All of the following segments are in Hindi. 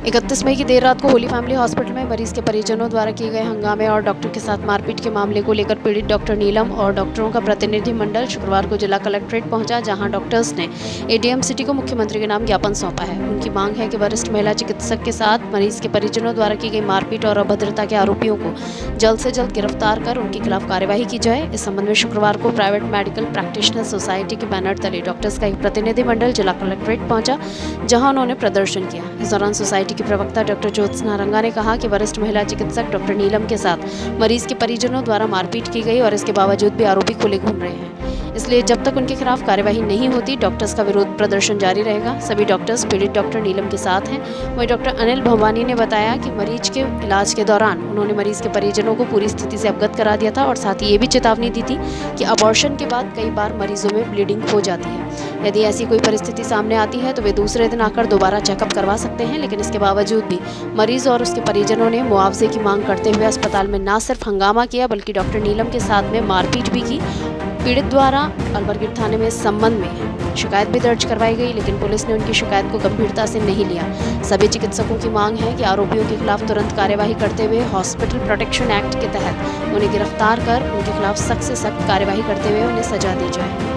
31 मई की देर रात को होली फैमिली हॉस्पिटल में मरीज के परिजनों द्वारा किए गए हंगामे और डॉक्टर के साथ मारपीट के मामले को लेकर पीड़ित डॉक्टर नीलम और डॉक्टरों का प्रतिनिधि मंडल शुक्रवार को जिला कलेक्ट्रेट पहुंचा, जहां डॉक्टर्स ने एडीएम सिटी को मुख्यमंत्री के नाम ज्ञापन सौंपा है। उनकी मांग है कि वरिष्ठ महिला चिकित्सक के साथ मरीज के परिजनों द्वारा की गई मारपीट और अभद्रता के आरोपियों को जल्द से जल्द गिरफ्तार कर उनके खिलाफ कार्यवाही की जाए। इस संबंध में शुक्रवार को प्राइवेट मेडिकल प्रैक्टिशनर सोसाइटी के बैनर तले डॉक्टर्स का एक प्रतिनिधि मंडल जिला कलेक्ट्रेट पहुंचा, जहां उन्होंने प्रदर्शन किया। इस दौरान सोसाइटी की प्रवक्ता डॉक्टर ज्योत्सना रंगा ने कहा कि वरिष्ठ महिला चिकित्सक डॉक्टर नीलम के साथ मरीज के परिजनों द्वारा मारपीट की गई और इसके बावजूद भी आरोपी खुले घूम रहे हैं, इसलिए जब तक उनके खिलाफ कार्यवाही नहीं होती डॉक्टर्स का विरोध प्रदर्शन जारी रहेगा। सभी डॉक्टर्स पीड़ित डॉक्टर नीलम के साथ हैं। वहीं डॉक्टर अनिल भवानी ने बताया कि मरीज के इलाज के दौरान उन्होंने मरीज के परिजनों को पूरी स्थिति से अवगत करा दिया था और साथ ही ये भी चेतावनी दी थी कि अबॉर्शन के बाद कई बार मरीजों में ब्लीडिंग हो जाती है। यदि ऐसी कोई परिस्थिति सामने आती है तो वे दूसरे दिन आकर दोबारा चेकअप करवा सकते हैं, लेकिन इसके बावजूद भी मरीज और उसके परिजनों ने मुआवजे की मांग करते हुए अस्पताल में न सिर्फ हंगामा किया बल्कि डॉक्टर नीलम के साथ में मारपीट भी की। पीड़ित द्वारा अलवरगेट थाने में इस संबंध में शिकायत भी दर्ज करवाई गई, लेकिन पुलिस ने उनकी शिकायत को गंभीरता से नहीं लिया। सभी चिकित्सकों की मांग है कि आरोपियों के खिलाफ तुरंत कार्यवाही करते हुए हॉस्पिटल प्रोटेक्शन एक्ट के तहत उन्हें गिरफ्तार कर उनके खिलाफ सख्त से सख्त कार्यवाही करते हुए उन्हें सजा दी जाए।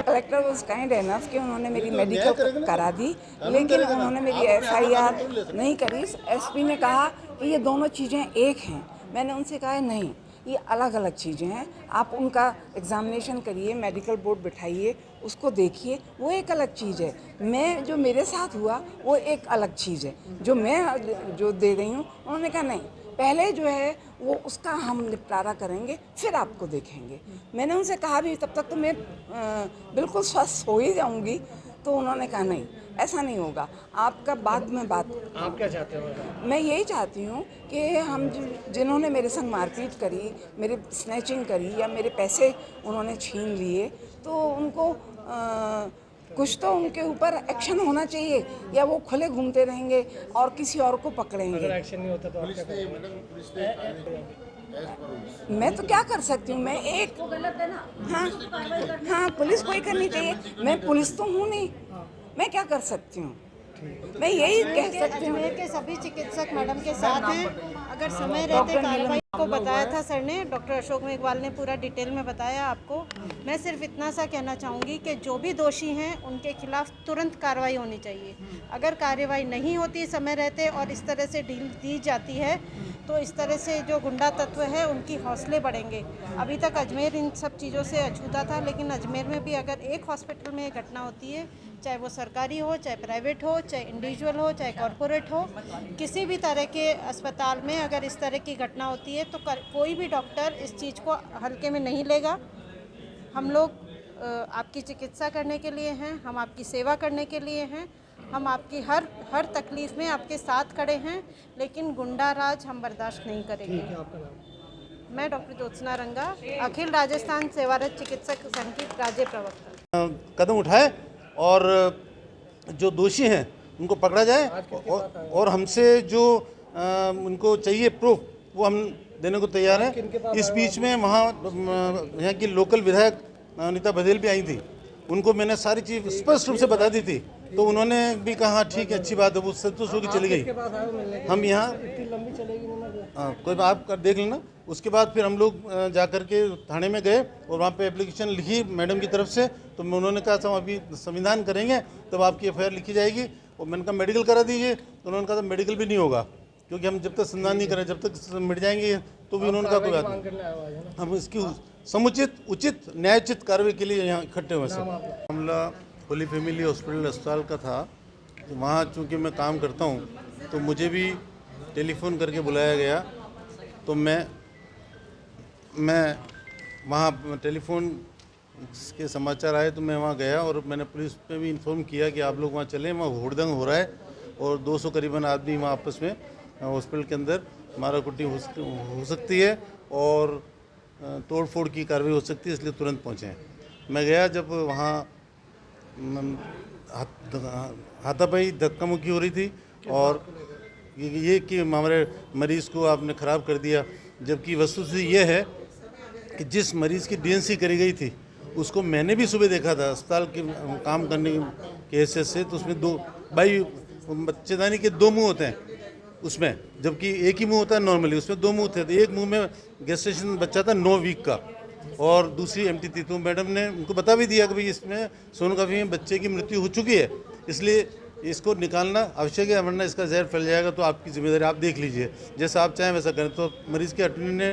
कलेक्टर वॉज काइंड एनफ कि उन्होंने मेरी मेडिकल करा दी, लेकिन उन्होंने मेरी एफआईआर नहीं करी। एसपी ने कहा कि ये दोनों चीज़ें एक हैं। मैंने उनसे कहा नहीं, ये अलग अलग चीज़ें हैं। आप उनका एग्जामिनेशन करिए, मेडिकल बोर्ड बिठाइए, उसको देखिए, वो एक अलग चीज़ है। मैं जो मेरे साथ हुआ वो एक अलग चीज़ है, जो मैं जो दे रही हूँ। उन्होंने कहा नहीं, पहले जो है वो उसका हम निपटारा करेंगे, फिर आपको देखेंगे। मैंने उनसे कहा भी तब तक तो मैं बिल्कुल स्वस्थ हो ही जाऊंगी। तो उन्होंने कहा नहीं, ऐसा नहीं होगा, आपका बाद में बात। आप क्या चाहते हो? मैं यही चाहती हूँ कि हम जिन्होंने मेरे संग मारपीट करी, मेरे स्नैचिंग करी या मेरे पैसे उन्होंने छीन लिए, तो उनको कुछ तो उनके ऊपर एक्शन होना चाहिए, या वो खुले घूमते रहेंगे और किसी और को पकड़ेंगे। अगर एक्शन नहीं होता तो आप क्या करेंगे? मैं तो क्या कर सकती हूँ? मैं एक हाँ, पुलिस को ही करनी चाहिए। मैं पुलिस तो हूँ नहीं, मैं क्या कर सकती हूँ? मैं यही कह सकती हूँ। अजमेर के सभी चिकित्सक मैडम के साथ हैं। अगर समय रहते कार्रवाई को बताया था सर ने, डॉक्टर अशोक मेघवाल ने पूरा डिटेल में बताया आपको। मैं सिर्फ इतना सा कहना चाहूँगी कि जो भी दोषी हैं उनके खिलाफ तुरंत कार्रवाई होनी चाहिए। अगर कार्रवाई नहीं होती समय रहते और इस तरह से डील दी जाती है तो इस तरह से जो गुंडा तत्व है उनकी हौसले बढ़ेंगे। अभी तक अजमेर इन सब चीज़ों से अछूता था, लेकिन अजमेर में भी अगर एक हॉस्पिटल में एक घटना होती है, चाहे वो सरकारी हो, चाहे प्राइवेट हो, चाहे इंडिविजुअल हो, चाहे कॉरपोरेट हो, किसी भी तरह के अस्पताल में अगर इस तरह की घटना होती है तो कोई भी डॉक्टर इस चीज़ को हल्के में नहीं लेगा। हम लोग आपकी चिकित्सा करने के लिए हैं, हम आपकी सेवा करने के लिए हैं, हम आपकी हर तकलीफ़ में आपके साथ खड़े हैं, लेकिन गुंडा राज हम बर्दाश्त नहीं करेंगे। मैं डॉक्टर ज्योत्सना रंगा, अखिल राजस्थान सेवारत चिकित्सक संघ की राज्य प्रवक्ता। कदम उठाए और जो दोषी हैं उनको पकड़ा जाए और हमसे जो उनको चाहिए प्रूफ वो हम देने को तैयार हैं। इस बीच में वहाँ यहाँ की लोकल विधायक अनीता बघेल भी आई थी, उनको मैंने सारी चीज़ स्पष्ट रूप से बता दी थी, तो उन्होंने भी कहा ठीक है, अच्छी बात है, वो संतुष्ट होकर चली गई। हम यहाँ कोई आप कर देख लेना। उसके बाद फिर हम लोग जा कर के थाने में गए और वहाँ पे एप्लीकेशन लिखी मैडम की तरफ से। तो उन्होंने कहा था अभी संविधान करेंगे तब आपकी एफआईआर लिखी जाएगी। और मैंने कहा मेडिकल करा दीजिए, तो उन्होंने कहा था मेडिकल भी नहीं होगा, क्योंकि हम जब तक संविधान नहीं करें, जब तक मिट जाएंगे तो भी उन्होंने कहा कोई बात नहीं। हम इसकी समुचित उचित न्यायोचित कार्रवाई के लिए यहाँ इकट्ठे हुए। मामला होली फैमिली हॉस्पिटल अस्पताल का था। तो वहाँ चूँकि मैं काम करता हूँ तो मुझे भी टेलीफोन करके बुलाया गया, तो मैं वहाँ टेलीफोन के समाचार आए तो मैं वहाँ गया और मैंने पुलिस पे भी इन्फॉर्म किया कि आप लोग वहाँ चलें, वहाँ हुड़दंग हो रहा है और 200 करीबन आदमी वहाँ आपस में हॉस्पिटल के अंदर माराकुटी हो सकती है और तोड़ फोड़ की कार्रवाई हो सकती है, इसलिए तुरंत पहुँचे हैं। मैं गया, जब वहाँ हाथापाई धक्का मुक्की हो रही थी और ये कि हमारे मरीज़ को आपने ख़राब कर दिया, जबकि वस्तुस्थिति ये है कि जिस मरीज़ की डीएनसी करी गई थी उसको मैंने भी सुबह देखा था अस्पताल के काम करने के हैसियत से, तो उसमें दो भाई बच्चेदानी के दो मुंह होते हैं उसमें, जबकि एक ही मुंह होता है नॉर्मली, उसमें दो मुंह थे। तो एक मुंह में गेस्टेशन बच्चा था 9 वीक का और दूसरी एम्प्टी थी। तो मैडम ने उनको बता भी दिया कि भाई इसमें सोनोग्राफी में बच्चे की मृत्यु हो चुकी है, इसलिए इसको निकालना आवश्यक है, वरना इसका जहर फैल जाएगा, तो आपकी जिम्मेदारी, आप देख लीजिए, जैसा आप चाहें वैसा करें। तो मरीज़ के अटर्नी ने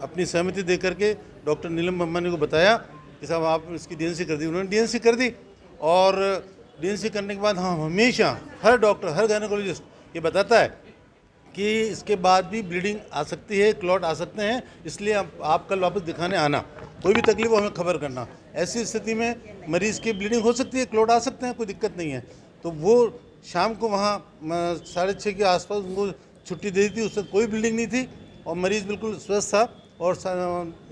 अपनी सहमति दे करके डॉक्टर नीलम बम्बानी को बताया कि साहब आप इसकी डीएनसी कर दी। उन्होंने डीएनसी कर दी और डीएनसी करने के बाद हम हमेशा हर डॉक्टर, हर गायनेकोलॉजिस्ट ये बताता है कि इसके बाद भी ब्लीडिंग आ सकती है, क्लॉट आ सकते हैं, इसलिए आप कल वापस दिखाने आना, कोई भी तकलीफ हो हमें खबर करना। ऐसी स्थिति में मरीज़ की ब्लीडिंग हो सकती है, क्लॉट आ सकते हैं, कोई दिक्कत नहीं है। तो वो शाम को वहाँ 6:30 के आसपास उनको छुट्टी दे दी थी, उससे कोई ब्लीडिंग नहीं थी और मरीज़ बिल्कुल स्वस्थ था। और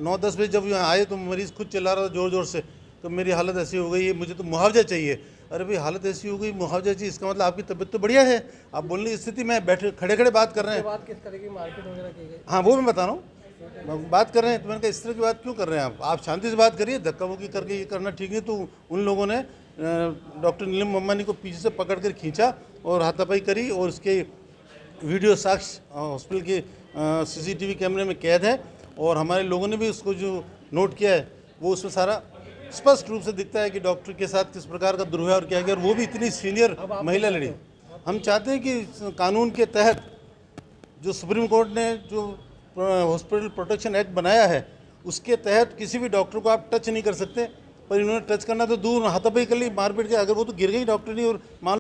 9-10 बजे जब यहाँ आए तो मरीज़ खुद चिल्ला रहा था ज़ोर ज़ोर से, तो मेरी हालत ऐसी हो गई है, मुझे तो मुआवजा चाहिए। अरे भाई हालत ऐसी हो गई, मुआवजा चाहिए, इसका मतलब आपकी तबीयत तो बढ़िया है, आप बोलने की स्थिति में बैठे खड़े खड़े बात कर रहे हैं। बात किस तरह की मारपीट वगैरह की गई? हाँ वो मैं बता रहा हूँ, बात कर रहे हैं तो मैंने कहा इस तरह की बात क्यों कर रहे हैं आप शांति से बात करिए, धक्का मुक्की करके ये करना ठीक नहीं। तो उन लोगों ने डॉक्टर नीलम बम्बानी को पीछे से पकड़ कर खींचा और हाथापाई करी और उसके वीडियो साक्ष्य हॉस्पिटल के CCTV कैमरे में कैद है और हमारे लोगों ने भी उसको जो नोट किया है वो उसमें सारा स्पष्ट रूप से दिखता है कि डॉक्टर के साथ किस प्रकार का दुर्व्यवहार किया गया और वो भी इतनी सीनियर महिला लड़ी। हम चाहते हैं कि कानून के तहत जो सुप्रीम कोर्ट ने जो हॉस्पिटल प्रोटेक्शन एक्ट बनाया है उसके तहत किसी भी डॉक्टर को आप टच नहीं कर सकते, पर इन्होंने टच करना तो दूर, हाथापाई कर ली, मारपीट के, अगर वो तो गिर गई डॉक्टर नहीं और मान